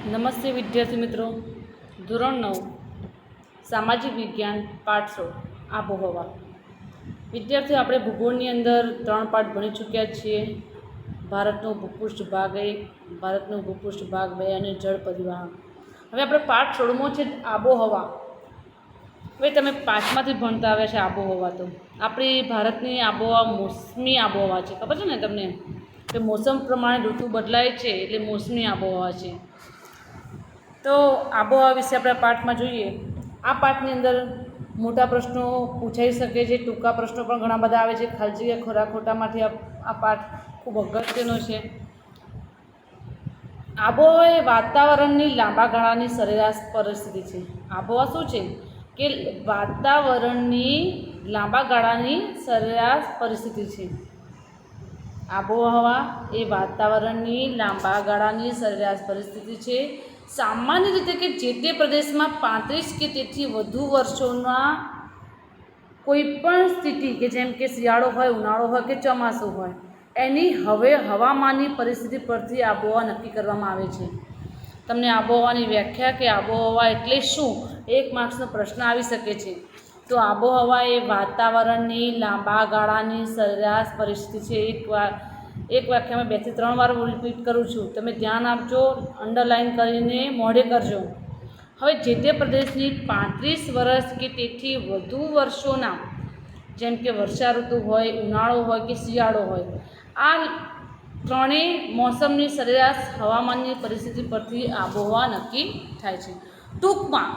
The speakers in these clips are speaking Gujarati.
નમસ્તે વિદ્યાર્થી મિત્રો. ધોરણ 9 સામાજિક વિજ્ઞાન પાઠ 16 આબોહવા. વિદ્યાર્થીઓ, આપણે ભૂગોળની અંદર 3 પાઠ ભણી ચૂક્યા છીએ. ભારતનો ભૂપૃષ્ઠ ભાગ 1, ભારતનો ભૂપૃષ્ઠ ભાગ 2 અને જળ પરિવહન. હવે આપણે પાઠ 16મો છે આબોહવા. હવે તમે 5માંથી ભણતા આવ્યા છે આબોહવા. તો આપણી ભારતની આબોહવા મોસમી આબોહવા છે, ખબર છે ને તમને? કે મોસમ પ્રમાણે ઋતુ બદલાય છે એટલે મોસમી આબોહવા છે. તો આબોહવા વિશે આપણે પાઠમાં જોઈએ. આ પાઠની અંદર મોટા પ્રશ્નો પૂછાઈ શકે છે, ટૂંકા પ્રશ્નો પણ ઘણા બધા આવે છે. ખાલી જગ્યા ખોરા ખોટામાંથી આ પાઠ ખૂબ અગત્યનો છે. આબોહવા એ વાતાવરણની લાંબા ગાળાની સરેરાશ પરિસ્થિતિ છે. આબોહવા શું છે? કે વાતાવરણની લાંબા ગાળાની સરેરાશ પરિસ્થિતિ છે. આબોહવા એ વાતાવરણની લાંબા ગાળાની સરેરાશ પરિસ્થિતિ છે. સામાન્ય રીતે કે જે તે પ્રદેશમાં 35 કે તેથી વધુ વર્ષોના કોઈપણ સ્થિતિ, કે જેમ કે શિયાળો હોય, ઉનાળો હોય કે ચોમાસું હોય, એની હવામાનની પરિસ્થિતિ પરથી આબોહવા નક્કી કરવામાં આવે છે. તમને આબોહવાની વ્યાખ્યા કે આબોહવા એટલે શું, 1 માર્ક્સનો પ્રશ્ન આવી શકે છે. તો આબોહવા એ વાતાવરણની લાંબા ગાળાની સરેરાશ પરિસ્થિતિ છે. એક વાક્યમાં 2 થી 3 વાર હું રિપીટ કરું છું, તમે ધ્યાન આપજો, અંડરલાઇન કરીને મોઢે કરજો. હવે જે તે પ્રદેશની 35 વર્ષ કે તેથી વધુ વર્ષોના, જેમ કે વર્ષા ઋતુ હોય, ઉનાળો હોય કે શિયાળો હોય, આ ત્રણેય મોસમની સરેરાશ હવામાનની પરિસ્થિતિ પરથી આબોહવા નક્કી થાય છે. ટૂંકમાં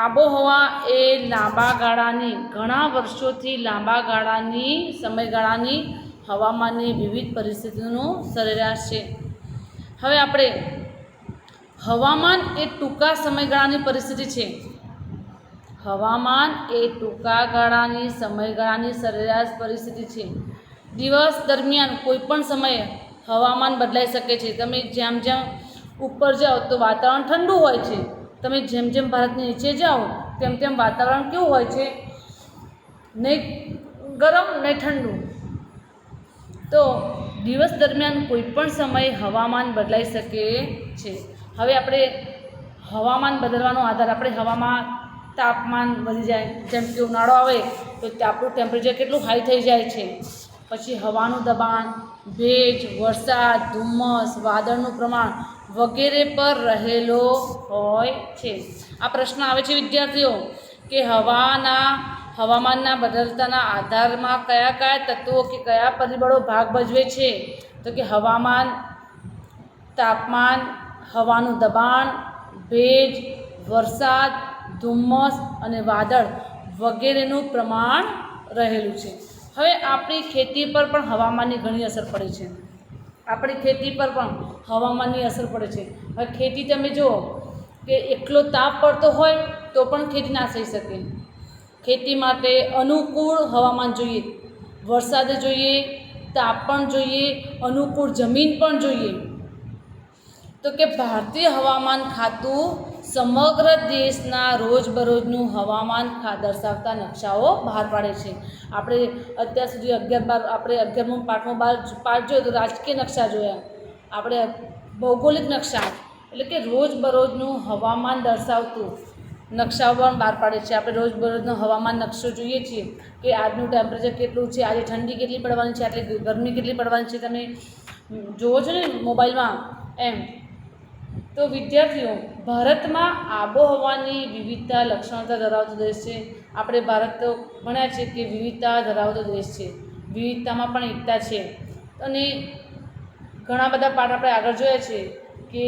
આબોહવા એ લાંબા ગાળાની, ઘણા વર્ષોથી લાંબા ગાળાની સમયગાળાની હવામાનની વિવિધ પરિસ્થિતિઓનો સરેરાશ છે. હવે આપણે હવામાન એ ટૂંકા સમયગાળાની પરિસ્થિતિ છે. હવામાન એ ટૂંકા ગાળાની સમયગાળાની સરેરાશ પરિસ્થિતિ છે. દિવસ દરમિયાન કોઈપણ સમયે હવામાન બદલાઈ શકે છે. તમે જેમ જેમ ઉપર જાઓ તો વાતાવરણ ઠંડુ હોય છે. તમે જેમ જેમ ભારતની નીચે જાઓ તેમ તેમ વાતાવરણ કેવું હોય છે? નહીં ગરમ નહીં ઠંડુ. તો દિવસ દરમિયાન કોઈપણ સમયે હવામાન બદલાઈ શકે છે. હવે આપણે હવામાન બદલવાનો આધાર, આપણે હવામાં તાપમાન વધી જાય, જેમ કે ઉનાળો આવે તો આપણું ટેમ્પરેચર કેટલું હાઈ થઈ જાય છે. પછી હવાનું દબાણ, ભેજ, વરસાદ, ધુમ્મસ, વાદળનું પ્રમાણ વગેરે પર રહેલો હોય છે. આ પ્રશ્ન આવે છે વિદ્યાર્થીઓ કે હવામાનના બદલતાના આધારમાં કયા કયા તત્વો કે કયા પરિબળો ભાગ ભજવે છે? તો કે હવામાન, તાપમાન, હવાનું દબાણ, ભેજ, વરસાદ, ધુમ્મસ અને વાદળ વગેરેનું પ્રમાણ રહેલું છે. હવે આપણી ખેતી પર પણ હવામાનની ઘણી અસર પડે છે. આપણી ખેતી પર પણ હવામાનની અસર પડે છે. હવે ખેતી તમે જુઓ કે એકલો તાપ પડતો હોય તો પણ ખેતી ના થઈ શકે. ખેતી માટે અનુકૂળ હવામાન જોઈએ, વરસાદ જોઈએ, તાપ પણ જોઈએ, અનુકૂળ જમીન પણ જોઈએ. તો કે ભારતીય હવામાન ખાતું સમગ્ર દેશના રોજબરોજનું હવામાન દર્શાવતા નકશાઓ બહાર પાડે છે. આપણે અત્યાર સુધી 11મો પાઠમાં પાઠ જોયો તો રાજકીય નકશા જોયા, આપણે ભૌગોલિક નકશા એટલે કે રોજબરોજનું હવામાન દર્શાવતું નકશાઓ પણ બહાર પાડે છે. આપણે રોજબરોજનો હવામાન નકશો જોઈએ છીએ કે આજનું ટેમ્પરેચર કેટલું છે, આજે ઠંડી કેટલી પડવાની છે, આટલી ગરમી કેટલી પડવાની છે, તમે જુઓ છો ને મોબાઈલમાં એમ. તો વિદ્યાર્થીઓ, ભારતમાં આબોહવાની વિવિધતા લક્ષણતા ધરાવતો દેશ છે. આપણે ભારત તો ભણ્યા છે કે વિવિધતા ધરાવતો દેશ છે, વિવિધતામાં પણ એકતા છે. અને ઘણા બધા પાઠ આપણે આગળ જોયા છે કે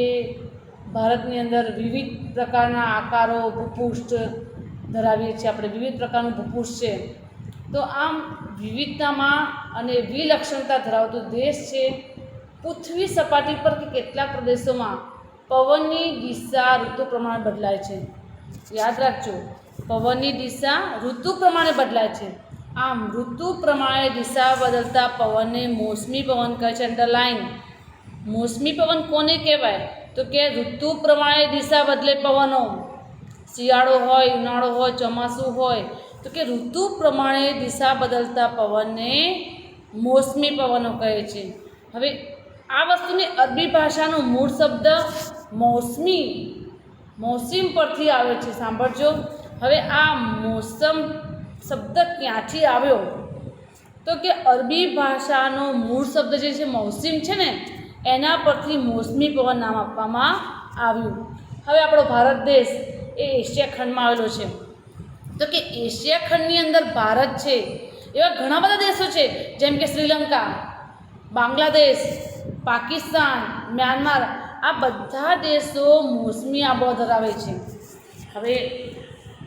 ભારતની અંદર વિવિધ પ્રકારના આકારો, ભૂપૃષ્ઠ ધરાવીએ છીએ. આપણે વિવિધ પ્રકારનું ભૂપૃષ્ઠ છે. તો આમ વિવિધતામાં અને વિલક્ષણતા ધરાવતો દેશ છે. પૃથ્વી સપાટી પર કે કેટલાક પ્રદેશોમાં પવનની દિશા ઋતુ પ્રમાણે બદલાય છે. યાદ રાખજો, પવનની દિશા ઋતુ પ્રમાણે બદલાય છે. આમ ઋતુ પ્રમાણે દિશા બદલતા પવનને મોસમી પવન કહે છે. અંડરલાઇન. મોસમી પવન કોને કહેવાય? તો કે ઋતુ પ્રમાણે દિશા બદલે પવનો. શિયાળો હોય, ઉનાળો હોય, ચોમાસું હોય, તો કે ઋતુ પ્રમાણે દિશા બદલતા પવનને મોસમી પવનો કહે છે. હવે આ વસ્તુની અરબી ભાષાનો મૂળ શબ્દ મોસમ પરથી આવ્યો છે. સાંભળજો, હવે આ મોસમ શબ્દ ક્યાંથી આવ્યો? તો કે અરબી ભાષાનો મૂળ શબ્દ જે છે મૌસમ છે ને, એના પરથી મોસમી પવન નામ આપવામાં આવ્યું. હવે આપણો ભારત દેશ એ એશિયા ખંડમાં આવેલો છે. તો કે એશિયા ખંડની અંદર ભારત છે, એવા ઘણા બધા દેશો છે, જેમ કે શ્રીલંકા, બાંગ્લાદેશ, પાકિસ્તાન, મ્યાનમાર. આ બધા દેશો મોસમી આબોહવા ધરાવે છે. હવે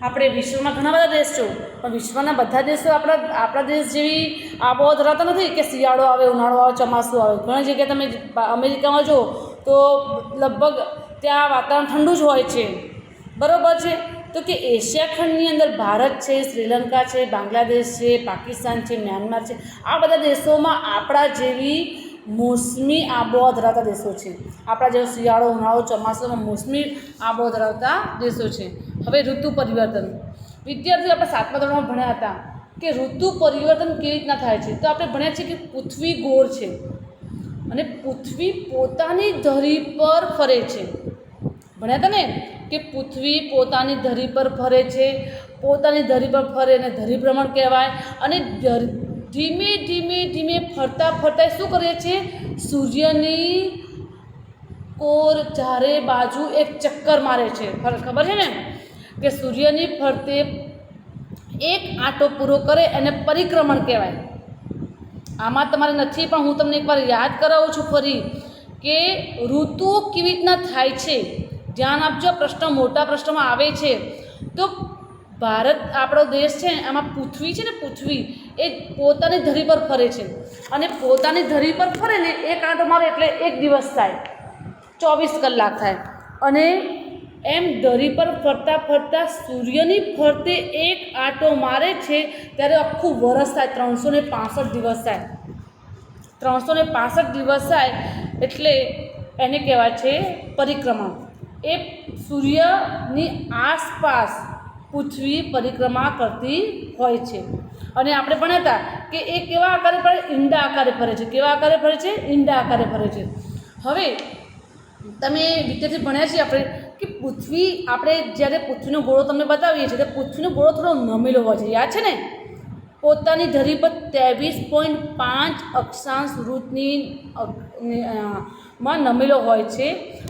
આપણે વિશ્વમાં ઘણા બધા દેશ છો, પણ વિશ્વના બધા દેશો આપણા દેશ જેવી આબોહવા ધરાવતા નથી કે શિયાળો આવે, ઉનાળો આવે, ચોમાસું આવે. ઘણી જગ્યાએ તમે અમેરિકામાં જો તો લગભગ ત્યાં વાતાવરણ ઠંડુ જ હોય છે. બરાબર છે. તો કે એશિયા ખંડની અંદર ભારત છે, શ્રીલંકા છે, બાંગ્લાદેશ છે, પાકિસ્તાન છે, મ્યાનમાર છે. આ બધા દેશોમાં આપણા જેવી મોસમી આબોહવા ધરાવતા દેશો છે. આપણા જેવો શિયાળો, ઉનાળો, ચોમાસામાં મોસમી આબોહવા ધરાવતા દેશો છે. હવે ઋતુ પરિવર્તન. વિદ્યાર્થીઓ આપણે 7મા ધોરણમાં ભણ્યા હતા કે ઋતુ પરિવર્તન કેવી રીતના થાય છે. તો આપણે ભણ્યા છીએ કે પૃથ્વી ગોળ છે અને પૃથ્વી પોતાની ધરી પર ફરે છે. ભણ્યા હતા ને કે પૃથ્વી પોતાની ધરી પર ફરે છે. પોતાની ધરી પર ફરે અને ધરીભ્રમણ કહેવાય. અને ધીમે ધીમે ધીમે ફરતા ફરતા શું કરે છે? સૂર્યની કોર ચારે બાજુ એક ચક્કર મારે છે. ખબર છે ને કે સૂર્યની ફરતે એક આંટો પૂરો કરે એને પરિક્રમણ કહેવાય. આમાં તમારે નથી, પણ હું તમને એકવાર યાદ કરાવું છું ફરી કે ઋતુઓ કેવી રીતના થાય છે. ધ્યાન આપજો, પ્રશ્ન મોટા પ્રશ્નમાં આવે છે. તો ભારત આપણો દેશ છે, એમાં પૃથ્વી છે ને, પૃથ્વી એ પોતાની ધરી પર ફરે છે. અને પોતાની ધરી પર ફરે ને એક આંટો મારે એટલે એક દિવસ થાય, 24 કલાક થાય. અને એમ ધરી પર ફરતા ફરતા સૂર્યની ફરતે એક આંટો મારે છે ત્યારે આખું વરસ થાય, 365 દિવસ થાય. 365 દિવસ થાય એટલે એને કહેવાય છે પરિક્રમા. એ સૂર્યની આસપાસ પૃથ્વી પરિક્રમા કરતી હોય છે. અને આપણે ભણ્યા હતા કે એ કેવા આકારે ફરે? ઈંડા આકારે ફરે છે. કેવા આકારે ફરે છે? ઈંડા આકારે ફરે છે. હવે તમે વિદ્યાર્થી ભણ્યા છીએ આપણે કે પૃથ્વી, આપણે જ્યારે પૃથ્વીનો ગોળો તમને બતાવીએ છીએ તો પૃથ્વીનો ગોળો થોડો નમેલો હોય છે. યાદ છે ને? પોતાની ધરી પર 23.5 અક્ષાંશ વૃત્તની માં નમેલો હોય છે.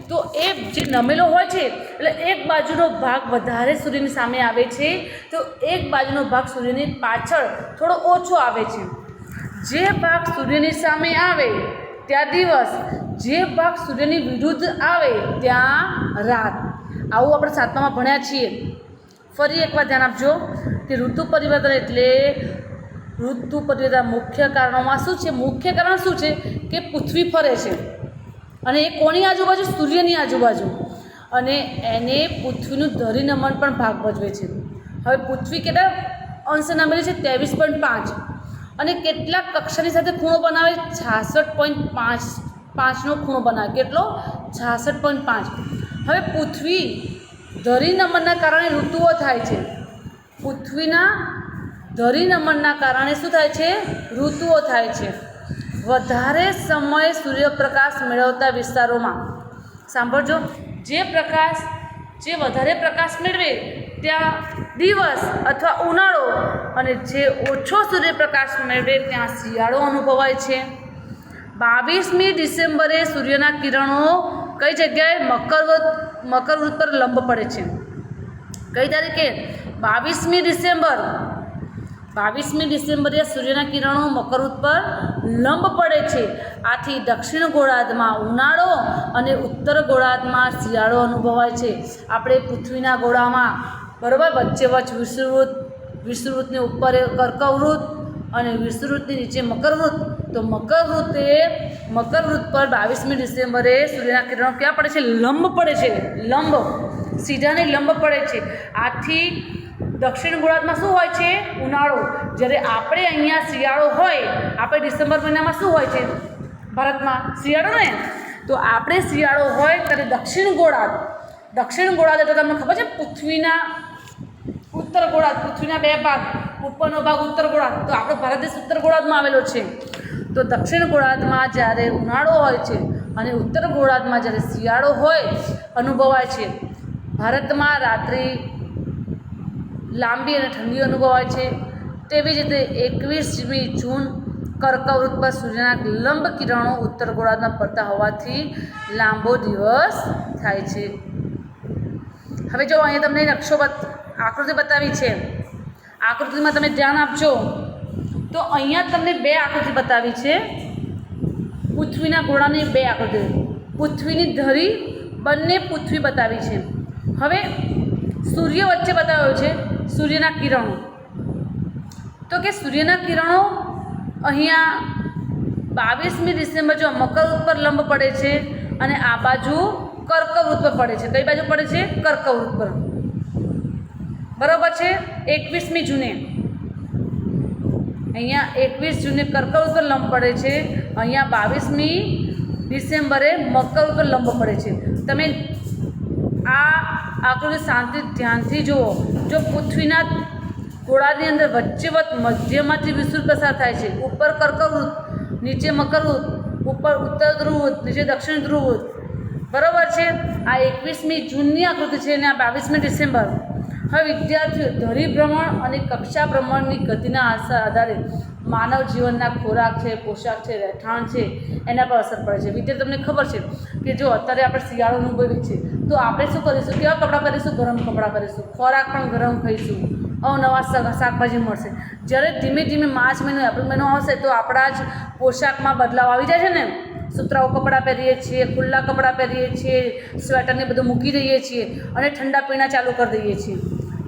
તો એ જે નમેલો હોય છે એટલે એક બાજુનો ભાગ વધારે સૂર્યની સામે આવે છે, તો એક બાજુનો ભાગ સૂર્યની પાછળ થોડો ઓછો આવે છે. જે ભાગ સૂર્યની સામે આવે ત્યાં દિવસ, જે ભાગ સૂર્યની વિરુદ્ધ આવે ત્યાં રાત. આવું આપણે 7મામાં ભણ્યા છીએ. ફરી એકવાર ધ્યાન આપજો કે ઋતુ પરિવર્તન એટલે ઋતુ પરિવર્તન મુખ્ય કારણોમાં શું છે? મુખ્ય કારણ શું છે કે પૃથ્વી ફરે છે અને એ કોની આજુબાજુ? સૂર્યની આજુબાજુ. અને એને પૃથ્વીનું ધરીનમન પણ ભાગ ભજવે છે. હવે પૃથ્વી કેટલા અંશે નમેલી છે? 23.5. અને કેટલા કક્ષાની સાથે ખૂણો બનાવે? 66.5નો ખૂણો બનાવે. કેટલો? 66.5. હવે પૃથ્વી ધરીનમનના કારણે ઋતુઓ થાય છે. પૃથ્વીના ધરીનમનના કારણે શું થાય છે? ઋતુઓ થાય છે. વધારે સમય સૂર્યપ્રકાશ મેળવતા વિસ્તારોમાં, સાંભળજો, જે વધારે પ્રકાશ મેળવે ત્યાં દિવસ અથવા ઉનાળો, અને જે ઓછો સૂર્યપ્રકાશ મેળવે ત્યાં શિયાળો અનુભવાય છે. 22મી ડિસેમ્બરે સૂર્યના કિરણો કઈ જગ્યાએ? મકરવૃત્ત પર લંબ પડે છે. કઈ તારીખે? 22મી ડિસેમ્બર. 22મી ડિસેમ્બરે સૂર્યના કિરણો મકરવૃત્ત પર લંબ પડે છે. આથી દક્ષિણ ગોળાર્ધમાં ઉનાળો અને ઉત્તર ગોળાર્ધમાં શિયાળો અનુભવાય છે. આપણે પૃથ્વીના ગોળામાં બરાબર વચ્ચે વિષુવવૃત્તની ઉપર કર્કવૃત્ત અને વિષુવવૃત્તની નીચે મકરવૃત્ત. તો મકરવૃત્ત પર 22મી ડિસેમ્બરે સૂર્યના કિરણો ક્યાં પડે છે? લંબ પડે છે. લંબ, સીધાની લંબ પડે છે. આથી દક્ષિણ ગોળાર્ધમાં શું હોય છે? ઉનાળો. જ્યારે આપણે અહીંયા શિયાળો હોય, આપણે ડિસેમ્બર મહિનામાં શું હોય છે ભારતમાં? શિયાળો ને. તો આપણે શિયાળો હોય ત્યારે દક્ષિણ ગોળાર્ધ એટલે તમને ખબર છે પૃથ્વીના ઉત્તર ગોળાર્ધ, પૃથ્વીના 2 ભાગ, ઉપરનો ભાગ ઉત્તર ગોળાર્ધ. તો આપણો ભારત દેશ ઉત્તર ગોળાર્ધમાં આવેલો છે. તો દક્ષિણ ગોળાર્ધમાં જ્યારે ઉનાળો હોય છે અને ઉત્તર ગોળાર્ધમાં જ્યારે શિયાળો હોય અનુભવાય છે. ભારતમાં રાત્રિ લાંબી અને ઠંડી અનુભવાય છે. તેવી જ રીતે 21મી જૂન કર્કવૃત પર સૂર્યના લંબ કિરણો ઉત્તર ગોળાર્ધમાં પડતા હોવાથી લાંબો દિવસ થાય છે. હવે જો અહીંયા તમને નકશો આકૃતિ બતાવી છે. આકૃતિમાં તમે ધ્યાન આપજો તો અહીંયા તમને બે આકૃતિ બતાવી છે. પૃથ્વીના ગોળાની બે આકૃતિ, પૃથ્વીની ધરી બંને પૃથ્વી બતાવી છે. હવે સૂર્ય વચ્ચે બતાવ્યો છે સૂર્યના કિરણો. તો કે સૂર્યના કિરણો અહીંયા 22મી ડિસેમ્બર જો મકરવૃત પર લંબ પડે છે અને આ બાજુ કર્કવૃત પર પડે છે. કઈ બાજુ પડે છે? કર્કવૃત પર. બરાબર છે. 21મી જૂને અહીંયા 21 જૂને કર્કવૃત પર લંબ પડે છે. અહીંયા 22મી ડિસેમ્બરે મકરવૃત પર લંબ પડે છે. તમે આ આકૃતિ શાંતિ ધ્યાનથી જુઓ. જો પૃથ્વીના ગોળાની અંદર વચ્ચેવચ્ચ મધ્યમાંથી વિષુવવૃત્ત પસાર થાય છે. ઉપર કર્કવૃત, નીચે મકરવૃત, ઉપર ઉત્તર ધ્રુવવૃત્ત, નીચે દક્ષિણ ધ્રુવવૃત્ત. બરાબર છે. આ 21મી જૂનની આકૃતિ છે અને આ 22મી ડિસેમ્બર. હવે વિદ્યાર્થીઓ ધરી ભ્રમણ અને કક્ષા ભ્રમણની ગતિના આધારે માનવ જીવનના ખોરાક છે, પોશાક છે, રહેઠાણ છે એના પર અસર પડે છે. વિદ્યાર્થી તમને ખબર છે કે જો અત્યારે આપણે શિયાળો અનુભવીએ છીએ તો આપણે શું કરીશું? કેવા કપડાં પહેરીશું? ગરમ કપડાં પહેરીશું. ખોરાક પણ ગરમ ખાઈશું. અવનવા શાકભાજી મળશે. જ્યારે ધીમે ધીમે માર્ચ મહિનો, એપ્રિલ મહિનો આવશે તો આપણા જ પોશાકમાં બદલાવ આવી જાય છે ને. સુતરાઉ કપડાં પહેરીએ છીએ, ખુલ્લા કપડાં પહેરીએ છીએ, સ્વેટરને બધું મૂકી દઈએ છીએ અને ઠંડા પીણા ચાલુ કરી દઈએ છીએ.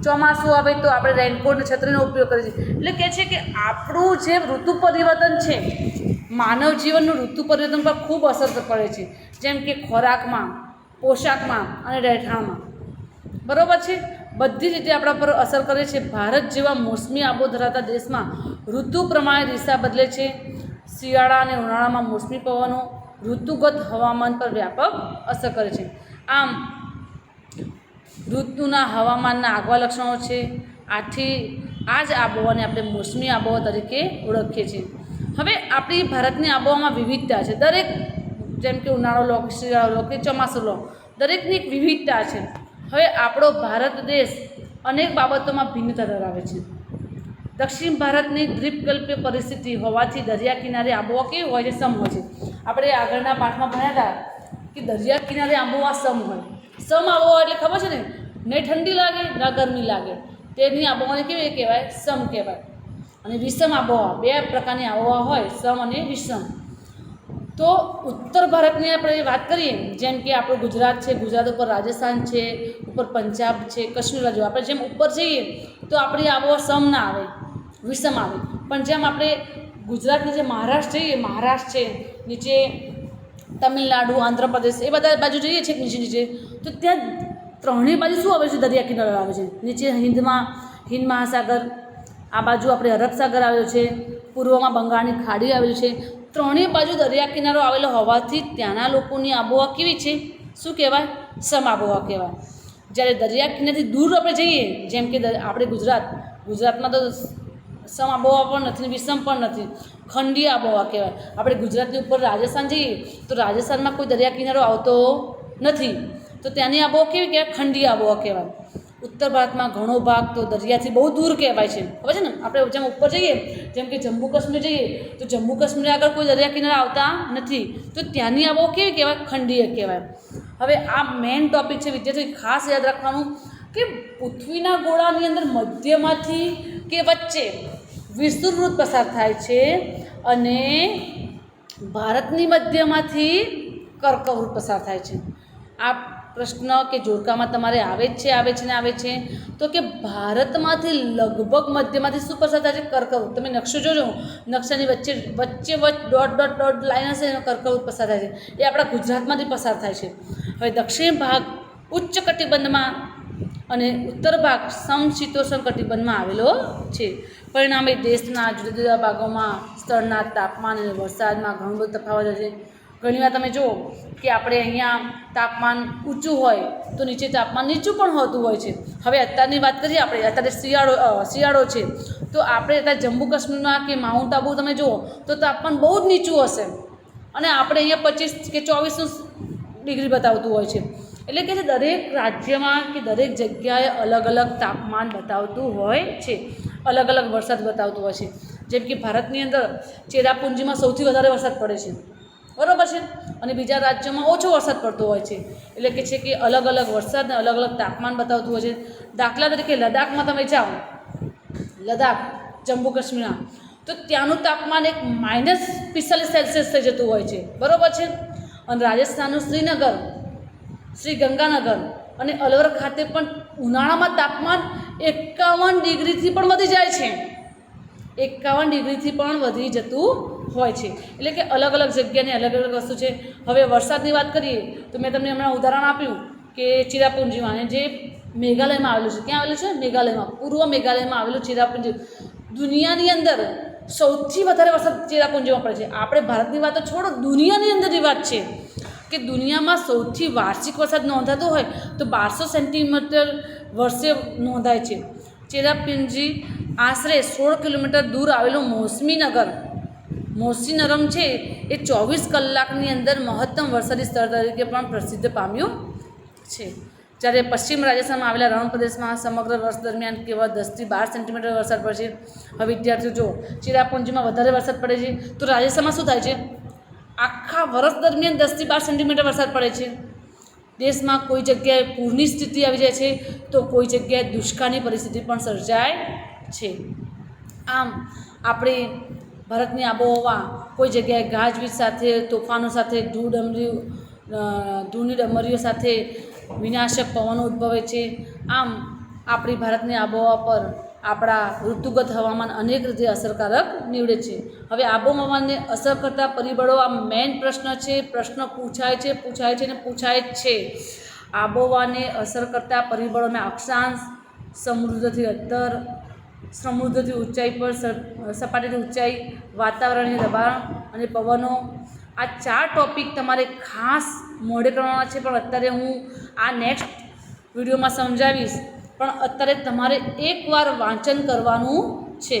ચોમાસું આવે તો આપણે રેનકોટ, છત્રીનો ઉપયોગ કરીએ છીએ. એટલે કહે છે કે આપણું જે ઋતુ પરિવર્તન છે, માનવ જીવનનું ઋતુ પરિવર્તન પર ખૂબ અસર પડે છે. જેમ કે ખોરાકમાં, પોશાકમાં અને રહેઠાણમાં. બરાબર છે. બધી રીતે આપણા પર અસર કરે છે. ભારત જેવા મોસમી આબો ધરાવતા દેશમાં ઋતુ પ્રમાણે દિશા બદલે છે. શિયાળા અને ઉનાળામાં મોસમી પવનો ઋતુગત હવામાન પર વ્યાપક અસર કરે છે. આમ ઋતુના હવામાનના આગવા લક્ષણો છે. આથી આ જ આબોહવાને આપણે મોસમી આબોહવા તરીકે ઓળખીએ છીએ. હવે આપણી ભારતની આબોહવામાં વિવિધતા છે. દરેક, જેમ કે ઉનાળો લો, શિયાળો લો કે ચોમાસું લો, દરેકની એક વિવિધતા છે. હવે આપણો ભારત દેશ અનેક બાબતોમાં ભિન્નતા ધરાવે છે. દક્ષિણ ભારતની દ્વીપકલ્પીય પરિસ્થિતિ હોવાથી દરિયા કિનારે આબોહવા કેવી હોય છે? સમ હોય છે. આપણે આગળના પાઠમાં ભણ્યા હતા કે દરિયા કિનારે આબોહવા સમ હોય. સમ આબોહવા એટલે ખબર છે ને, નહીં ઠંડી લાગે ના ગરમી લાગે, તેની આબોહવાને કેવી કહેવાય? સમ કહેવાય. અને વિષમ આબોહવા, બે પ્રકારની આબોહવા હોય, સમ અને વિષમ. તો ઉત્તર ભારતની આપણે વાત કરીએ, જેમ કે આપણું ગુજરાત છે, ગુજરાત ઉપર રાજસ્થાન છે, ઉપર પંજાબ છે, કાશ્મીર બાજુ આપણે જેમ ઉપર જઈએ તો આપણી આબોહવા સમ ના આવે, વિષમ આવે. પણ જેમ આપણે ગુજરાતની જે મહારાષ્ટ્ર જઈએ, મહારાષ્ટ્ર છે, નીચે તમિલનાડુ, આંધ્રપ્રદેશ, એ બધા બાજુ જઈએ છીએ નીચે તો ત્યાં ત્રણેય બાજુ શું આવે છે? દરિયા કિનારો આવે છે. નીચે હિન્દ મહાસાગર, આ બાજુ આપણે અરબ સાગર આવેલો છે, પૂર્વમાં બંગાળની ખાડી આવેલી છે. ત્રણેય બાજુ દરિયા કિનારો આવેલો હોવાથી ત્યાંના લોકોની આબોહવા કેવી છે? શું કહેવાય? સમ આબોહવા કહેવાય. જ્યારે દરિયા કિનારેથી દૂર આપણે જઈએ, જેમ કે આપણે ગુજરાતમાં તો સમ આબોહવા પણ નથી, વિષમ પણ નથી, ખંડીય આબોહવા કહેવાય. આપણે ગુજરાતની ઉપર રાજસ્થાન જઈએ તો રાજસ્થાનમાં કોઈ દરિયા કિનારો આવતો નથી, તો ત્યાંની આબોહવા કેવી કહેવાય? ખંડીય આબોહવા કહેવાય. ઉત્તર ભારતમાં ઘણો ભાગ તો દરિયાથી બહુ દૂર કહેવાય છે. ખબર છે ને? આપણે જેમ ઉપર જઈએ, જેમ કે જમ્મુ કાશ્મીર જઈએ તો જમ્મુ કાશ્મીર આગળ કોઈ દરિયા કિનારા આવતા નથી, તો ત્યાંની આબોહવા કેવી કહેવાય? ખંડીય કહેવાય. હવે આ મેઇન ટૉપિક છે. વિદ્યાર્થીઓ ખાસ યાદ રાખવાનું કે પૃથ્વીના ગોળાની અંદર મધ્યમાંથી કે વચ્ચે વિષુવવૃત્ત પસાર થાય છે અને ભારતની મધ્યમાંથી કર્કવૃત્ત પસાર થાય છે. આ પ્રશ્ન કે જોડકામાં તમારે આવે છે તો કે ભારતમાંથી લગભગ મધ્યમાંથી શું પસાર થાય છે? કર્કવૃત્ત. તમે નકશો જોજો, નકશાની વચ્ચે ડોટ લાઈન હશે એનો કર્કવૃત્ત પસાર થાય છે. એ આપણા ગુજરાતમાંથી પસાર થાય છે. હવે દક્ષિણ ભાગ ઉચ્ચ કટિબંધમાં અને ઉત્તર ભાગ સમશીતોષ્ણ કટિબંધમાં આવેલો છે. પરિણામે દેશના જુદા જુદા ભાગોમાં સ્થળના તાપમાન અને વરસાદમાં ઘણો બધો તફાવત છે. ઘણીવાર તમે જુઓ કે આપણે અહીંયા તાપમાન ઊંચું હોય તો નીચે તાપમાન નીચું પણ હોતું હોય છે. હવે અત્યારની વાત કરીએ, આપણે અત્યારે શિયાળો છે તો આપણે અત્યારે જમ્મુ કાશ્મીરમાં કે માઉન્ટ આબુ તમે જુઓ તો તાપમાન બહુ જ નીચું હશે. અને આપણે અહીંયા 25 કે 24 ડિગ્રી બતાવતું હોય છે. એટલે કે દરેક રાજ્યમાં કે દરેક જગ્યાએ અલગ અલગ તાપમાન બતાવતું હોય છે, અલગ અલગ વરસાદ બતાવતું હોય છે. જેમ કે ભારતની અંદર ચેરાપુંજીમાં સૌથી વધારે વરસાદ પડે છે, બરાબર છે, અને બીજા રાજ્યોમાં ઓછો વરસાદ પડતો હોય છે. એટલે કે છે કે અલગ અલગ વરસાદ અને અલગ અલગ તાપમાન બતાવતું હોય છે. દાખલા તરીકે લદ્દાખમાં તમે જાઓ, લદ્દાખ જમ્મુ કાશ્મીરના, તો ત્યાંનું તાપમાન એક -45 થઈ જતું હોય છે, બરાબર છે. અને રાજસ્થાનનું શ્રીનગર, શ્રી ગંગાનગર અને અલવર ખાતે પણ ઉનાળામાં તાપમાન 51 ડિગ્રીથી પણ વધી જાય છે, 51 ડિગ્રીથી પણ વધી જતું હોય છે. એટલે કે અલગ અલગ જગ્યાની અલગ અલગ વસ્તુ છે. હવે વરસાદની વાત કરીએ તો મેં તમને હમણાં ઉદાહરણ આપ્યું કે ચેરાપુંજીમાં, જે મેઘાલયમાં આવેલું છે. ક્યાં આવેલું છે? મેઘાલયમાં, પૂર્વ મેઘાલયમાં આવેલું ચેરાપુંજી. દુનિયાની અંદર સૌથી વધારે વરસાદ ચેરાપુંજીમાં પડે છે. આપણે ભારતની વાત તો છોડો, દુનિયાની અંદરની વાત છે કે દુનિયામાં સૌથી વાર્ષિક વરસાદ નોંધાતો હોય તો 1200 સેન્ટીમીટર વર્ષે નોંધાય છે. ચેરાપુંજી આશરે 16 કિલોમીટર દૂર આવેલું મૌસીનરમ છે એ 24 કલાકની અંદર મહત્તમ વરસાદી સ્થળ તરીકે પણ પ્રસિદ્ધ પામ્યું છે. જ્યારે પશ્ચિમ રાજસ્થાનમાં આવેલા રણ પ્રદેશમાં સમગ્ર વર્ષ દરમિયાન કેવળ 10 થી 12 સેન્ટીમીટર વરસાદ પડે છે. હવે વિદ્યાર્થીઓ જો ચેરાપુંજીમાં વધારે વરસાદ પડે છે તો રાજસ્થાનમાં શું થાય છે? આખા વર્ષ દરમિયાન 10 થી 12 સેન્ટીમીટર વરસાદ પડે છે. દેશમાં કોઈ જગ્યાએ પૂરની સ્થિતિ આવી જાય છે તો કોઈ જગ્યાએ દુષ્કાળની પરિસ્થિતિ પણ સર્જાય છે. આમ આપણે ભારતની આબોહવા કોઈ જગ્યાએ ગાજવીજ સાથે, તોફાનો સાથે, ધૂળની ડમરીઓ સાથે વિનાશક પવનો ઉદ્ભવે છે. આમ આપણી ભારતની આબોહવા પર આપણા ઋતુગત હવામાન અનેક રીતે અસરકારક નીવડે છે. હવે આબોહવાને અસર કરતા પરિબળો આ મેઇન પ્રશ્ન છે. પ્રશ્ન પૂછાય છે અને પૂછાય જ છે. આબોહવાને અસર કરતા પરિબળોમાં અક્ષાંશ, સમુદ્રથી અંતર, સમુદ્રથી ઊંચાઈ પર, સપાટીથી ઊંચાઈ, વાતાવરણીય દબાણ અને પવનો, આ 4 ટોપિક તમારે ખાસ મોઢે કરવાના છે. પણ અત્યારે હું આ નેક્સ્ટ વિડીયોમાં સમજાવીશ. પણ અત્યારે તમારે એકવાર વાંચન કરવાનું છે.